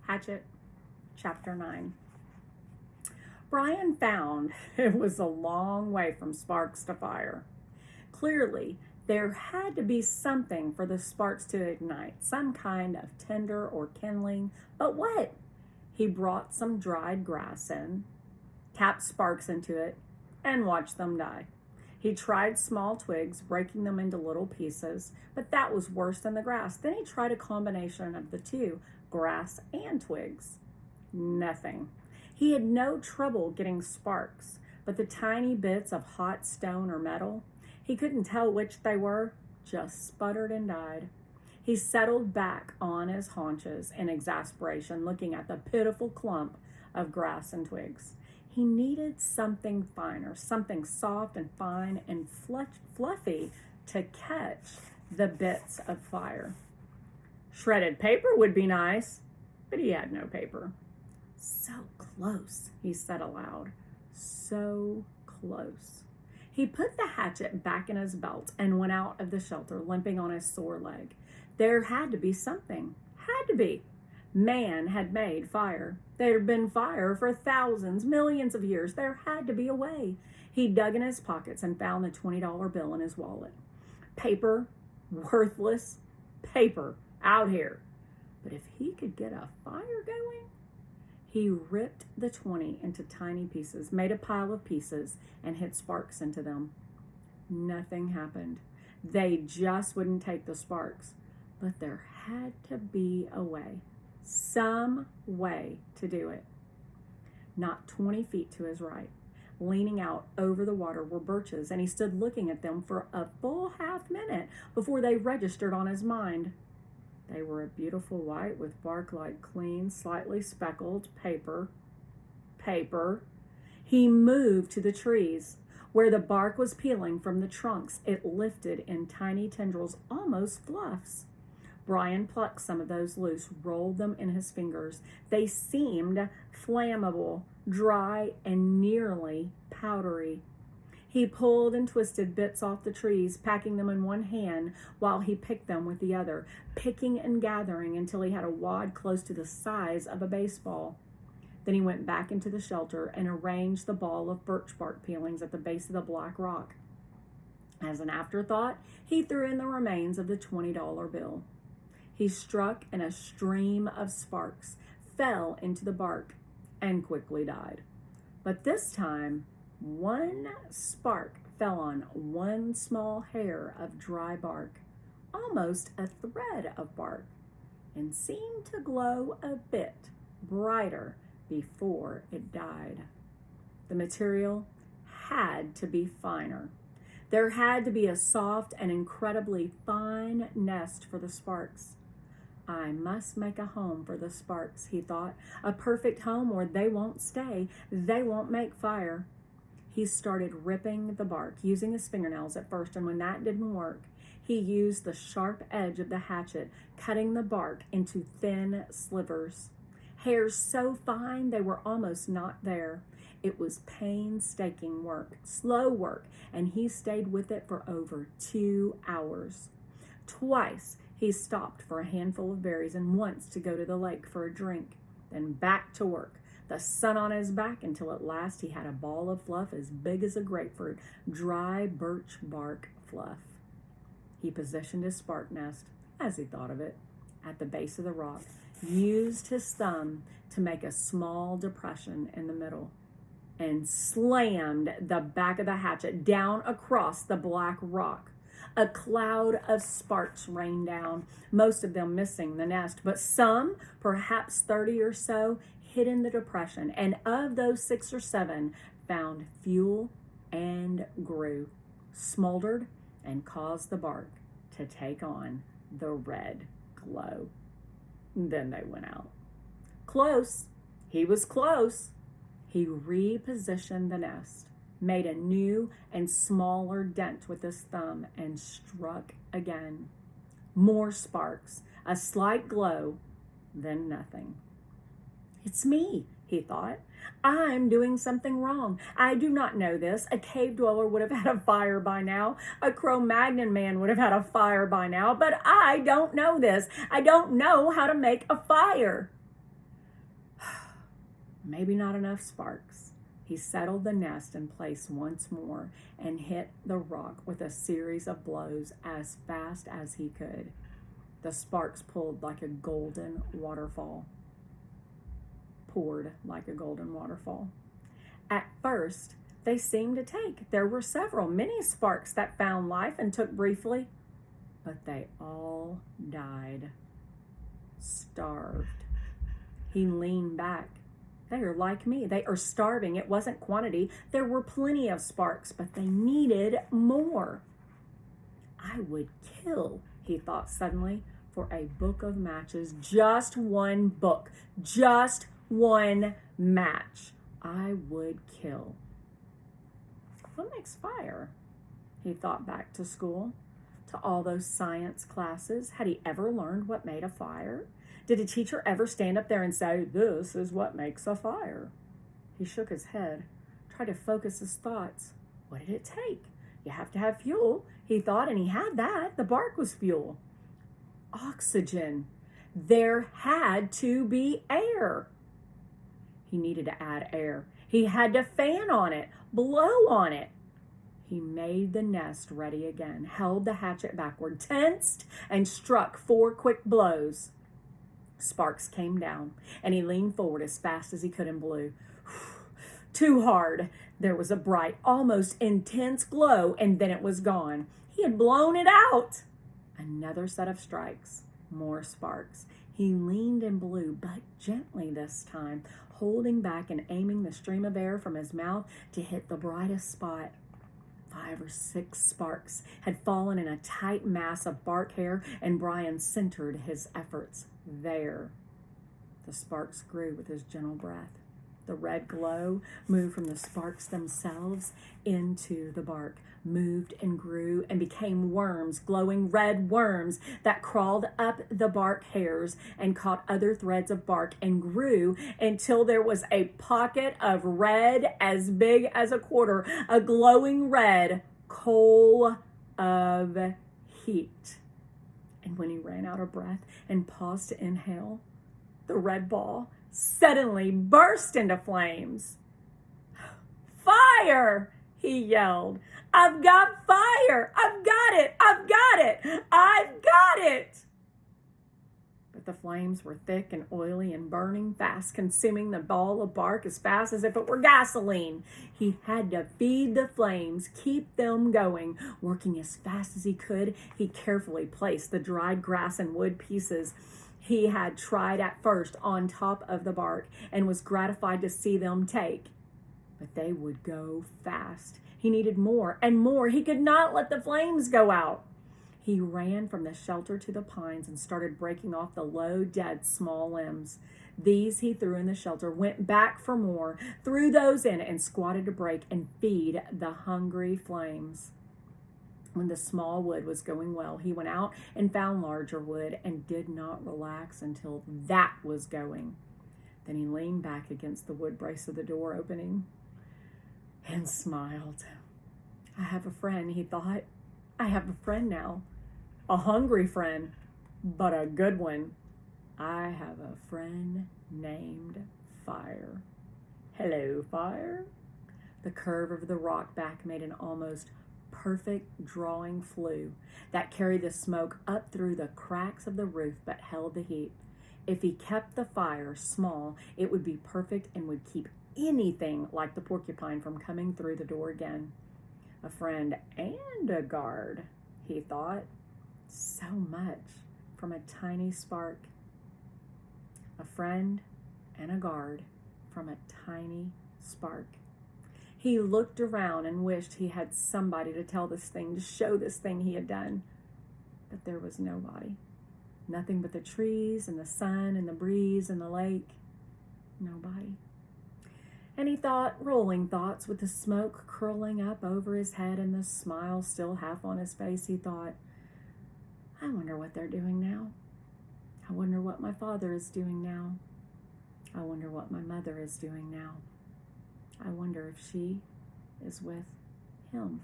Hatchet Chapter 9. Brian found it was a long way from sparks to fire. Clearly, there had to be something for the sparks to ignite, some kind of tinder or kindling, but what? He brought some dried grass in, tapped sparks into it, and watched them die. He tried small twigs, breaking them into little pieces, but that was worse than the grass. Then he tried a combination of the two, grass and twigs. Nothing. He had no trouble getting sparks, but the tiny bits of hot stone or metal, he couldn't tell which they were, just sputtered and died. He settled back on his haunches in exasperation, looking at the pitiful clump of grass and twigs. He needed something finer, something soft and fine and fluffy to catch the bits of fire. Shredded paper would be nice, but he had no paper. So close, he said aloud. So close. He put the hatchet back in his belt and went out of the shelter, limping on his sore leg. There had to be something. Had to be. Man had made fire. There had been fire for thousands, millions of years. There had to be a way. He dug in his pockets and found the $20 bill in his wallet. Paper, worthless paper, out here. But if he could get a fire going, he ripped the 20 into tiny pieces, made a pile of pieces, and hit sparks into them. Nothing happened. They just wouldn't take the sparks. But there had to be a way. Some way to do it. Not 20 feet to his right, leaning out over the water, were birches, and he stood looking at them for a full half-minute before they registered on his mind. They were a beautiful white with bark like clean, slightly speckled paper. He moved to the trees. Where the bark was peeling from the trunks, it lifted in tiny tendrils, almost fluffs. Brian plucked some of those loose, rolled them in his fingers. They seemed flammable, dry, and nearly powdery. He pulled and twisted bits off the trees, packing them in one hand while he picked them with the other, picking and gathering until he had a wad close to the size of a baseball. Then he went back into the shelter and arranged the ball of birch bark peelings at the base of the black rock. As an afterthought, he threw in the remains of the $20 bill. He struck and a stream of sparks fell into the bark and quickly died. But this time, one spark fell on one small hair of dry bark, almost a thread of bark, and seemed to glow a bit brighter before it died. The material had to be finer. There had to be a soft and incredibly fine nest for the sparks. I must make a home for the sparks, he thought. A perfect home where they won't stay. They won't make fire. He started ripping the bark, using his fingernails at first, and when that didn't work, he used the sharp edge of the hatchet, cutting the bark into thin slivers. Hairs so fine they were almost not there. It was painstaking work, slow work, and he stayed with it for over 2 hours. Twice he stopped for a handful of berries and once to go to the lake for a drink. Then back to work, the sun on his back, until at last he had a ball of fluff as big as a grapefruit, dry birch bark fluff. He positioned his spark nest, as he thought of it, at the base of the rock, used his thumb to make a small depression in the middle, and slammed the back of the hatchet down across the black rock. A cloud of sparks rained down, most of them missing the nest, but some, perhaps 30 or so, hid in the depression, and of those 6 or 7 found fuel and grew, smoldered, and caused the bark to take on the red glow. Then they went out. Close. He was close. He repositioned the nest, made a new and smaller dent with his thumb, and struck again. More sparks, a slight glow, then nothing. It's me, he thought. I'm doing something wrong. I do not know this. A cave dweller would have had a fire by now. A Cro-Magnon man would have had a fire by now. But I don't know this. I don't know how to make a fire. Maybe not enough sparks. He settled the nest in place once more and hit the rock with a series of blows as fast as he could. The sparks poured like a golden waterfall. At first, they seemed to take. There were several, many sparks that found life and took briefly, but they all died. Starved. He leaned back. They are like me. They are starving. It wasn't quantity. There were plenty of sparks, but they needed more. I would kill, he thought suddenly, for a book of matches. Just one book. Just one match. I would kill. What makes fire? He thought back to school, to all those science classes. Had he ever learned what made a fire? Did a teacher ever stand up there and say, "This is what makes a fire"? He shook his head, tried to focus his thoughts. What did it take? You have to have fuel, he thought, and he had that. The bark was fuel. Oxygen. There had to be air. He needed to add air. He had to fan on it, blow on it. He made the nest ready again, held the hatchet backward, tensed, and struck 4 quick blows. Sparks came down, and he leaned forward as fast as he could and blew. Too hard. There was a bright, almost intense glow, and then it was gone. He had blown it out. Another set of strikes, more sparks. He leaned and blew, but gently this time, holding back and aiming the stream of air from his mouth to hit the brightest spot. 5 or 6 sparks had fallen in a tight mass of bark hair, and Brian centered his efforts there. The sparks grew with his gentle breath. The red glow moved from the sparks themselves into the bark, moved and grew and became worms, glowing red worms that crawled up the bark hairs and caught other threads of bark and grew until there was a pocket of red as big as a quarter, a glowing red coal of heat. And when he ran out of breath and paused to inhale, the red ball suddenly burst into flames. Fire! He yelled. I've got fire! I've got it! I've got it! I've got it! But the flames were thick and oily and burning fast, consuming the ball of bark as fast as if it were gasoline. He had to feed the flames, keep them going. Working as fast as he could, he carefully placed the dried grass and wood pieces he had tried at first on top of the bark and was gratified to see them take. But they would go fast. He needed more and more. He could not let the flames go out. He ran from the shelter to the pines and started breaking off the low, dead, small limbs. These he threw in the shelter, went back for more, threw those in, and squatted to break and feed the hungry flames. When the small wood was going well, he went out and found larger wood and did not relax until that was going. Then he leaned back against the wood brace of the door opening and smiled. I have a friend, he thought. I have a friend now. A hungry friend, but a good one. I have a friend named Fire. Hello, Fire. The curve of the rock back made an almost perfect drawing flue that carried the smoke up through the cracks of the roof but held the heat. If he kept the fire small, it would be perfect and would keep anything like the porcupine from coming through the door again. A friend and a guard, he thought. So much from a tiny spark. A friend and a guard from a tiny spark. He looked around and wished he had somebody to tell this thing, to show this thing he had done. But there was nobody. Nothing but the trees and the sun and the breeze and the lake. Nobody. And he thought rolling thoughts with the smoke curling up over his head and the smile still half on his face. He thought, I wonder what they're doing now. I wonder what my father is doing now. I wonder what my mother is doing now. I wonder if she is with him.